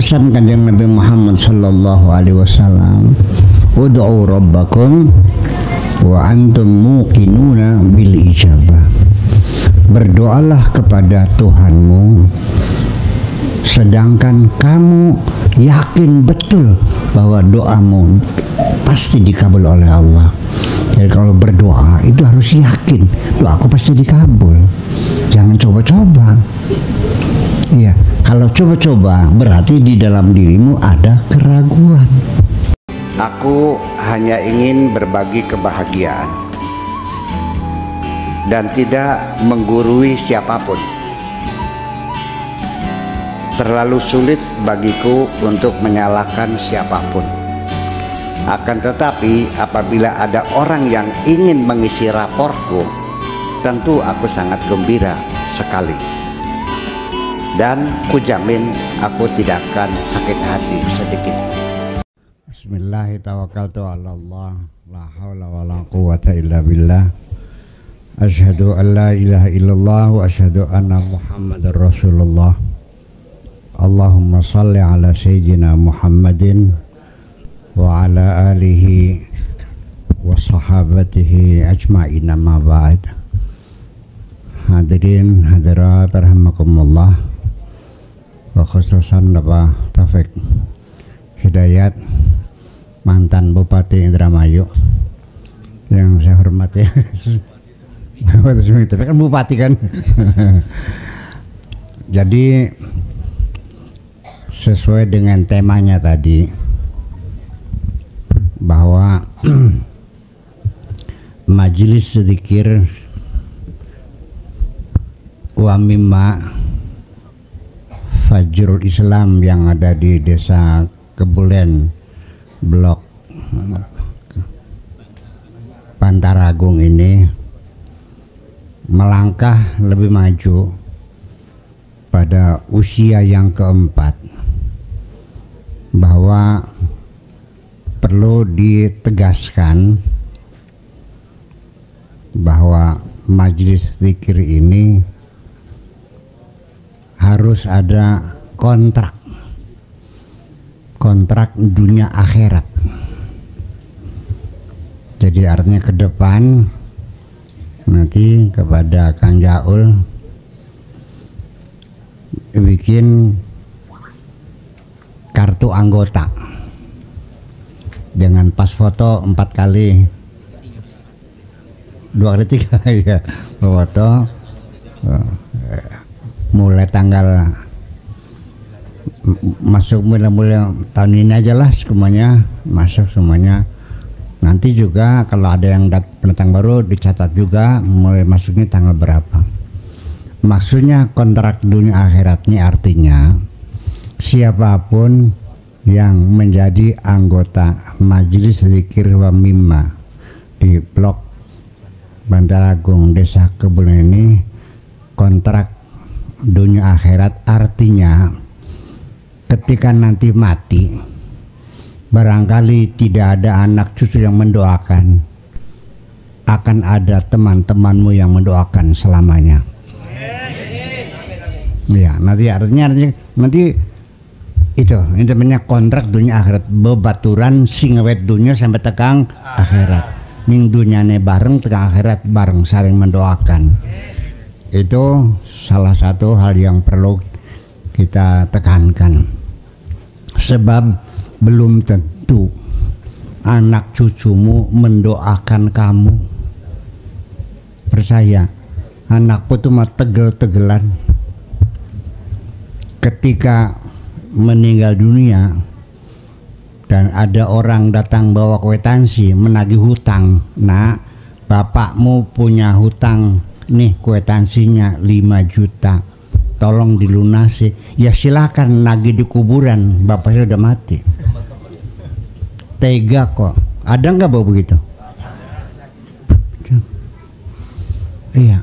pesan kanjeng Nabi Muhammad sallallahu alaihi wasallam, ud'u rabbakum wa antum muqinuna bil ijabah. Berdoalah kepada Tuhanmu sedangkan kamu yakin betul bahwa doamu pasti dikabul oleh Allah. Jadi kalau berdoa itu harus yakin doaku pasti dikabul. Jangan coba-coba. Iya, kalau coba-coba berarti di dalam dirimu ada keraguan. Aku hanya ingin berbagi kebahagiaan dan tidak menggurui siapapun. Terlalu sulit bagiku untuk menyalahkan siapapun. Akan tetapi apabila ada orang yang ingin mengisi raportku, tentu aku sangat gembira sekali. Dan kujamin aku tidak akan sakit hati sedikit. Bismillahirrahmanirrahim. La haula wala quwwata illa billah. Asyhadu an la ilaha illallah wa asyhadu anna Muhammadar Rasulullah. Allahumma salli ala sayyidina Muhammadin wa ala alihi wa sahabatihi ajma'in, amma ba'd. Hadirin hadirat rahimakumullah, wa khususan Bapak Taufik Hidayat, mantan Bupati Indramayu yang saya hormati. Tapi kan bupati kan. Jadi sesuai dengan temanya tadi, bahwa majelis zikir wa mimma Fajrul Islam yang ada di Desa Kebulen, Blok Pantaragung ini melangkah lebih maju pada usia yang keempat, bahwa perlu ditegaskan bahwa majelis zikir ini harus ada kontrak dunia akhirat. Jadi artinya ke depan nanti kepada Kang Jaul bikin kartu anggota dengan pas foto 4 kali 2 kali 3 ya, foto mulai tanggal masuk mulai tahun ini aja lah, semuanya masuk semuanya. Nanti juga kalau ada yang pendatang baru dicatat juga mulai masuknya tanggal berapa. Maksudnya kontrak dunia akhiratnya artinya siapapun yang menjadi anggota majelis zikir wa mimma di Blok Pantaragung Desa Kebulen ini kontrak dunia akhirat, artinya ketika nanti mati barangkali tidak ada anak cucu yang mendoakan, akan ada teman-temanmu yang mendoakan selamanya. Ya, nanti artinya nanti itu namanya kontrak dunia akhirat, bebaturan singawet dunia sampai tekang akhirat. Ning dunyane bareng tekang akhirat bareng, saling mendoakan. Itu salah satu hal yang perlu kita tekankan, sebab belum tentu anak cucumu mendoakan kamu. Percaya, anakku tuh mah tegel-tegelan ketika meninggal dunia dan ada orang datang bawa kwitansi menagih hutang. Nah, bapakmu punya hutang nih, kwitansinya 5 juta, tolong dilunasi. Ya silakan nagih di kuburan, bapaknya udah mati. Tega kok. Ada nggak bawa begitu? Iya.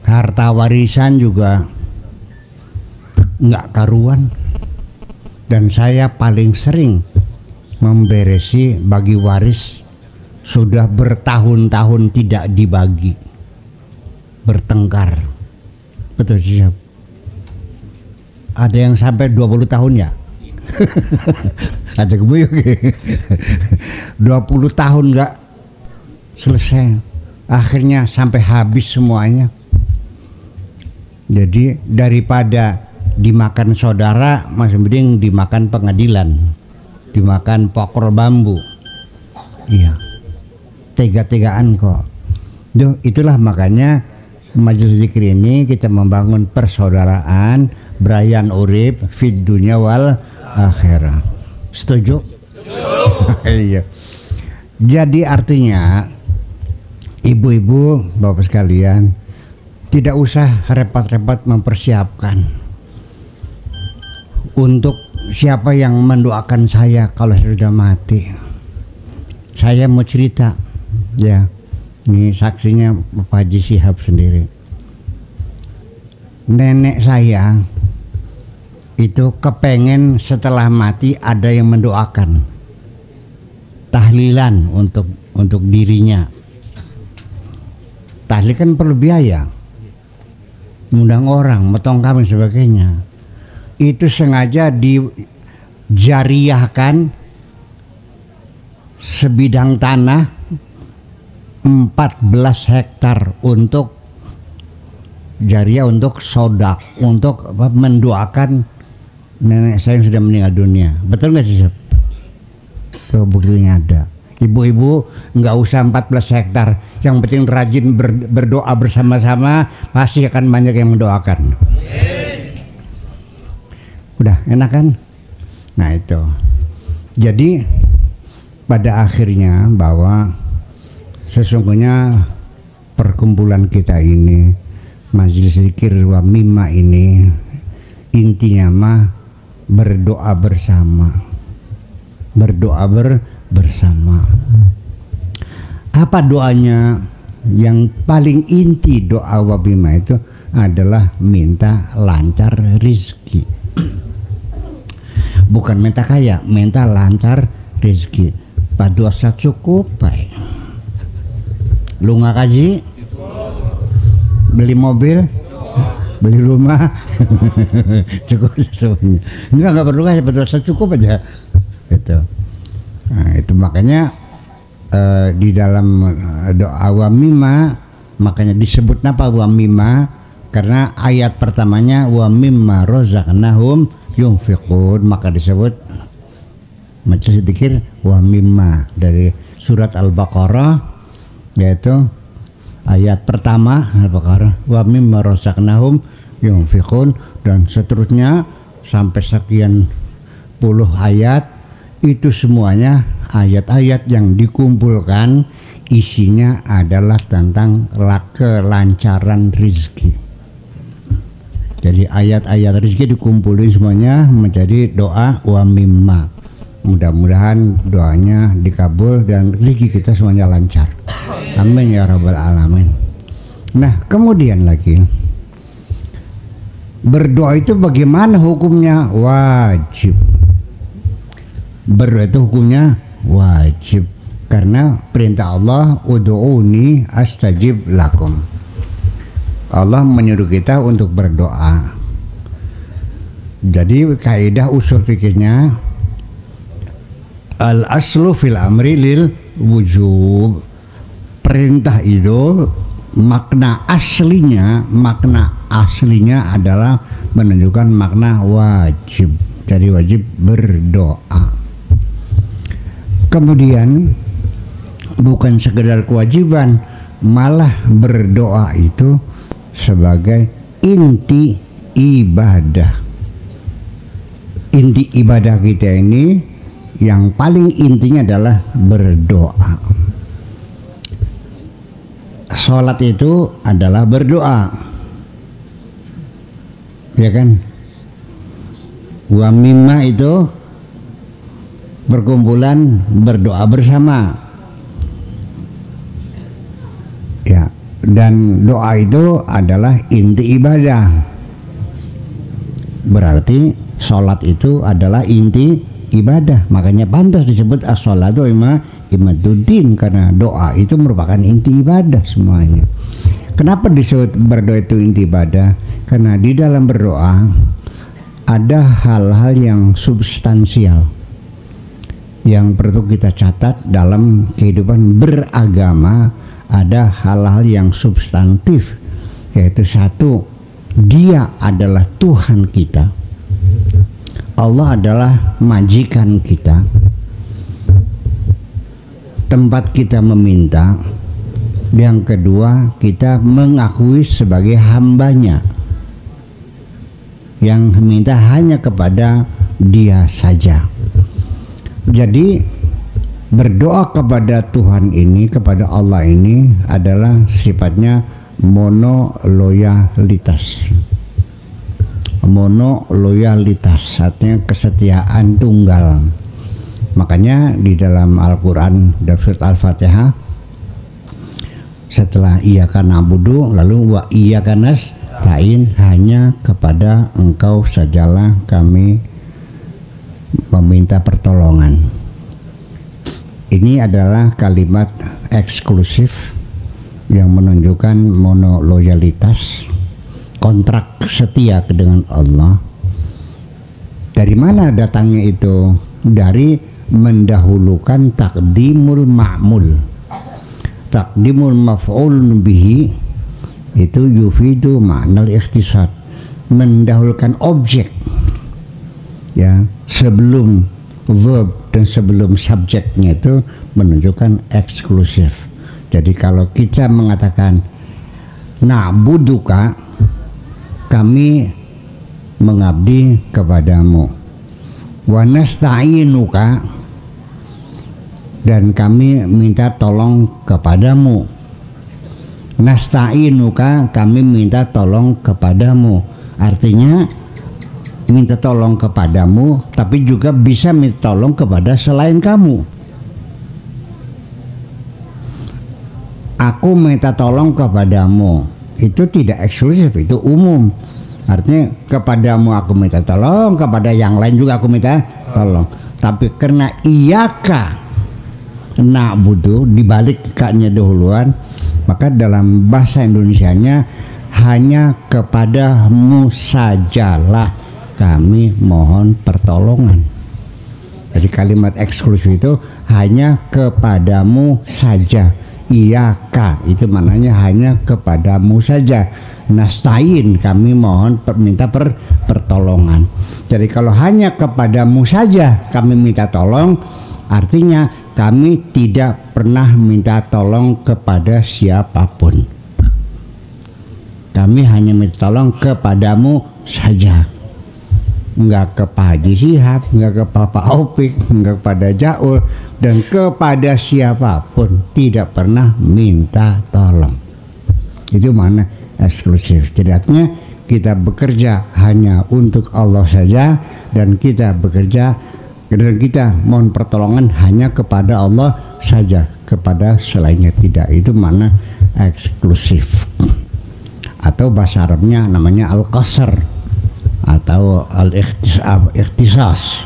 Harta warisan juga nggak karuan. Dan saya paling sering memberesi bagi waris, sudah bertahun-tahun tidak dibagi, bertengkar. Betul siap? Ada yang sampai 20 tahun ya? Aja kebuyuk 20 tahun nggak selesai, akhirnya sampai habis semuanya. Jadi daripada dimakan saudara, masih mending dimakan pengadilan, dimakan pokor bambu. Iya, tega-tegaan kok. Itulah makanya majelis zikir ini kita membangun persaudaraan, brayan urip fid dunya wal akhirah. Setuju? Iya. Jadi artinya ibu-ibu, bapak sekalian, tidak usah repot-repot mempersiapkan untuk siapa yang mendoakan saya kalau saya sudah mati. Saya mau cerita, ya. Ini saksinya Bapak Haji Shihab sendiri. Nenek saya itu kepengen setelah mati ada yang mendoakan, tahlilan untuk dirinya. Tahlil kan perlu biaya, ngundang orang, motong kambing sebagainya. Itu sengaja dijariahkan sebidang tanah 14 hektar untuk jariah, untuk sodak, untuk mendoakan nenek saya yang sudah meninggal dunia. Betul nggak sih? Buktinya ada. Ibu-ibu nggak usah 14 hektar, yang penting rajin berdoa bersama-sama, pasti akan banyak yang mendoakan. Udah enak kan? Nah itu. Jadi pada akhirnya bahwa sesungguhnya perkumpulan kita ini, majelis zikir wa mimma ini, intinya mah berdoa bersama, berdoa bersama. Apa doanya? Yang paling inti doa wa mimma itu adalah minta lancar rizki. Bukan minta kaya, minta lancar rizki. Paduasa cukup baik. Lu nggak kaji, beli mobil, beli rumah, cukup semuanya. Nggak perlu kaji, paduasa cukup aja. Gitu. Nah, itu makanya di dalam doa wa mimma, makanya disebut apa wa mimma, karena ayat pertamanya wa mimma razaqnahum yunfiqun, maka disebut majelis zikir wa mimma dari surat Al-Baqarah, yaitu ayat pertama Al-Baqarah wa mimma razaqnahum yunfiqun, dan seterusnya sampai sekian puluh ayat. Itu semuanya ayat-ayat yang dikumpulkan, isinya adalah tentang kelancaran rizki. Jadi ayat-ayat rizki dikumpulin semuanya menjadi doa wa mimma. Mudah-mudahan doanya dikabul dan rezeki kita semuanya lancar. Amin ya rabbal alamin. Nah, kemudian lagi, berdoa itu bagaimana hukumnya? Wajib. Berdoa itu hukumnya wajib, karena perintah Allah, ud'uni astajib lakum. Allah menyuruh kita untuk berdoa. Jadi kaidah usul fikihnya, al aslu fil amri lil wujub. Perintah itu makna aslinya adalah menunjukkan makna wajib. Jadi wajib berdoa. Kemudian bukan sekedar kewajiban, malah berdoa itu sebagai inti ibadah. Inti ibadah kita ini yang paling intinya adalah berdoa. Sholat itu adalah berdoa, ya kan? Wa mimma itu berkumpulan berdoa bersama, ya. Dan doa itu adalah inti ibadah. Berarti sholat itu adalah inti ibadah. Makanya pantas disebut as-sholatu imaduddin, karena doa itu merupakan inti ibadah semuanya. Kenapa disebut berdoa itu inti ibadah? Karena di dalam berdoa ada hal-hal yang substansial yang perlu kita catat dalam kehidupan beragama. Ada hal-hal yang substantif, yaitu satu, Dia adalah Tuhan kita, Allah adalah majikan kita, tempat kita meminta. Yang kedua, kita mengakui sebagai hambanya yang meminta hanya kepada Dia saja. Jadi berdoa kepada Tuhan ini, kepada Allah ini adalah sifatnya monoloyalitas. Monoloyalitas artinya kesetiaan tunggal. Makanya di dalam Al-Quran dalam surat Al-Fatihah, setelah iyyaka na'budu lalu wa iyyaka nasta'in, hanya kepada Engkau sajalah kami meminta pertolongan. Ini adalah kalimat eksklusif yang menunjukkan monoloyalitas, kontrak setia dengan Allah. Dari mana datangnya itu? Dari mendahulukan takdimul ma'mul. Takdimul maf'ul bihi itu yufidu ma'nal ikhtisar, mendahulukan objek ya sebelum verb dan sebelum subjeknya, itu menunjukkan eksklusif. Jadi kalau kita mengatakan na'buduka, kami mengabdi kepadamu, wa nasta'inuka, dan kami minta tolong kepadamu, nasta'inuka, kami minta tolong kepadamu. Artinya minta tolong kepadamu, tapi juga bisa minta tolong kepada selain kamu. Aku minta tolong kepadamu, itu tidak eksklusif, itu umum. Artinya kepadamu aku minta tolong, kepada yang lain juga aku minta tolong. Tapi karena iyyaka na'budu dibalik kaknya dahuluan, maka dalam bahasa Indonesianya hanya kepadamu sajalah kami mohon pertolongan. Jadi kalimat eksklusif itu hanya kepadamu saja. Iyaka itu maknanya hanya kepadamu saja. Nasta'in, kami mohon minta pertolongan. Jadi kalau hanya kepadamu saja kami minta tolong, artinya kami tidak pernah minta tolong kepada siapapun. Kami hanya minta tolong kepadamu saja. Enggak ke Pak Haji Shihab, enggak ke Bapak Opik, enggak kepada Jaul, dan kepada siapapun tidak pernah minta tolong. Itu mana eksklusif. Jadi artinya kita bekerja hanya untuk Allah saja, dan kita bekerja dan kita mohon pertolongan hanya kepada Allah saja, kepada selainnya tidak. Itu mana eksklusif. Atau bahasa Arabnya namanya al-qasr atau al-ikhtisas.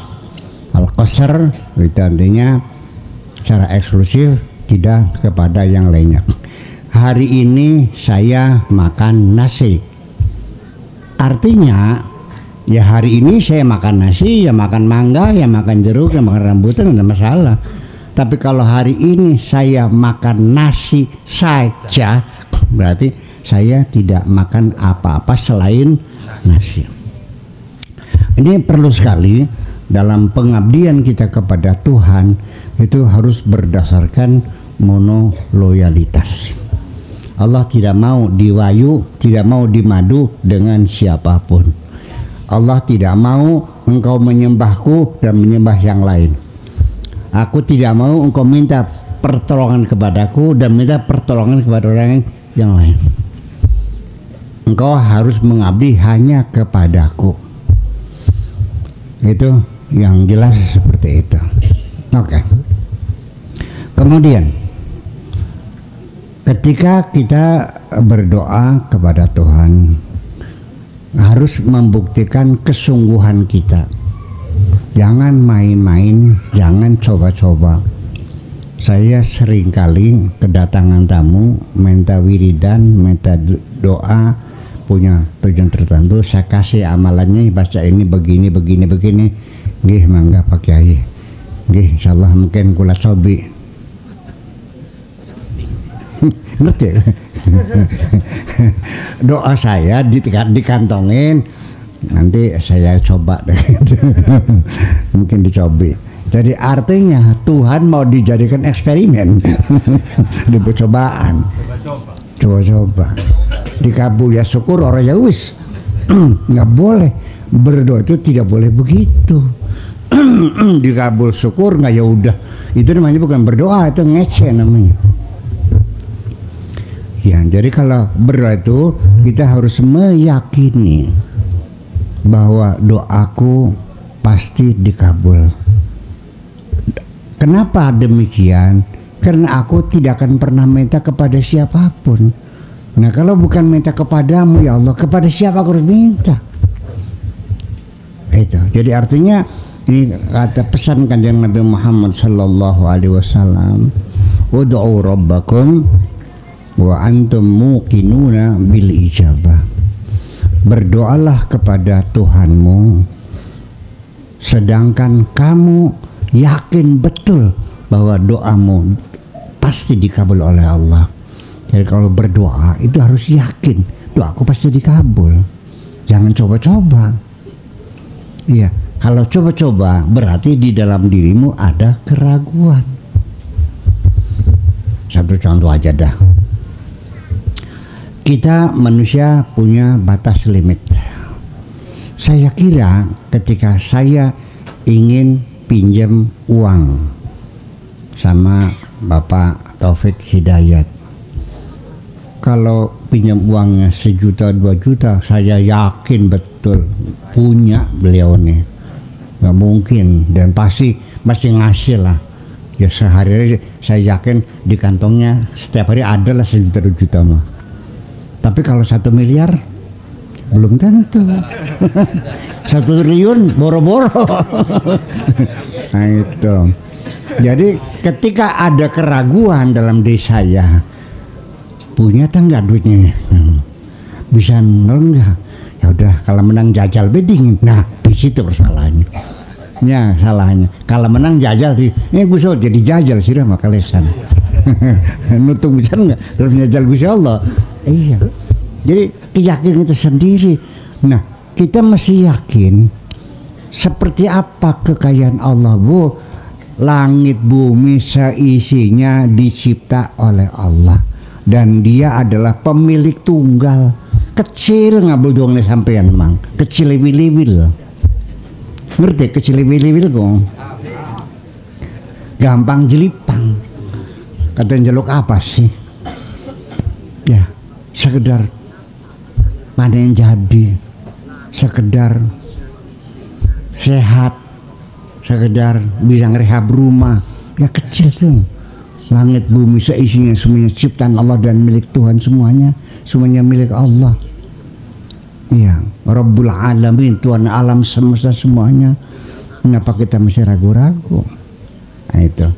Al-qasr itu artinya secara eksklusif, tidak kepada yang lainnya. Hari ini saya makan nasi, artinya ya hari ini saya makan nasi, ya makan mangga, ya makan jeruk, ya makan rambutan, tidak masalah. Tapi kalau hari ini saya makan nasi saja, berarti saya tidak makan apa-apa selain nasi. Ini perlu sekali dalam pengabdian kita kepada Tuhan, itu harus berdasarkan monoloyalitas. Allah tidak mau diwayu, tidak mau dimadu dengan siapapun. Allah tidak mau engkau menyembahku dan menyembah yang lain. Aku tidak mau engkau minta pertolongan kepadaku dan minta pertolongan kepada orang yang lain. Engkau harus mengabdi hanya kepadaku. Itu yang jelas seperti itu. Oke. Kemudian ketika kita berdoa kepada Tuhan, harus membuktikan kesungguhan kita. Jangan main-main, jangan coba-coba. Saya seringkali kedatangan tamu minta wiridan, minta doa, punya tujuan tertentu, saya kasih amalannya, baca ini begini nggih mangga Pak Kiai nggih insyaallah mungkin kula cobi ngerti doa saya dikantongin, nanti saya coba deh mungkin dicobi. Jadi artinya Tuhan mau dijadikan eksperimen dipercobaan, coba-coba dikabul ya syukur, orang ya wis nggak boleh berdoa itu, tidak boleh begitu dikabul syukur nggak ya udah, itu namanya bukan berdoa, itu ngece namanya. Ya, jadi kalau berdoa itu kita harus meyakini bahwa doaku pasti dikabul. Kenapa demikian? Karena aku tidak akan pernah minta kepada siapapun. Nah, kalau bukan minta kepadamu ya Allah, kepada siapa aku harus minta? Itu. Jadi artinya ini kata pesan kanjeng Nabi Muhammad sallallahu alaihi wasallam, ud'u rabbakum wa antum muqinuna bil ijabah. Berdoalah kepada Tuhanmu sedangkan kamu yakin betul bahwa doamu pasti dikabul oleh Allah. Jadi kalau berdoa itu harus yakin doaku pasti dikabul, jangan coba-coba. Iya, kalau coba-coba berarti di dalam dirimu ada keraguan. Satu contoh aja dah. Kita manusia punya batas limit. Saya kira ketika saya ingin pinjam uang sama Bapak Taufik Hidayat, kalau pinjam uangnya 1 juta 2 juta, saya yakin betul punya beliau nih, nggak mungkin dan pasti ngasih lah. Ya sehari-hari saya yakin di kantongnya setiap hari ada lah 1 juta 2 juta mah. Tapi kalau 1 miliar belum tentu. 1 triliun boro-boro. Nah itu. Jadi ketika ada keraguan dalam diri saya, punya enggak duitnya? Bisa nol enggak? Ya udah, kalau menang jajal beding. Nah, di situ persoalannya. Ya, salahnya. Kalau menang jajal di Gusti Allah jadi jajal sih mah kalesan. Nutuk bisa enggak? Terus jajal Gusti Allah. Iya. Jadi keyakinan itu sendiri. Nah, kita mesti yakin seperti apa kekayaan Allah, Bu. Langit bumi seisinya dicipta oleh Allah dan Dia adalah pemilik tunggal. Kecil ngabul doang sampean mang. Kecil liwil-liwil. Ngerti kecil liwil-liwil kok? Gampang jelipang. Kata jeluk apa sih? Ya, sekedar panen jadi, sekedar sehat, sekedar bisa ngerehab rumah, ya kecil tuh. Langit bumi seisinya semuanya ciptaan Allah dan milik Tuhan, semuanya milik Allah. Iya, Rabbul Alamin, Tuhan alam semesta semuanya. Kenapa kita masih ragu-ragu? Nah itu.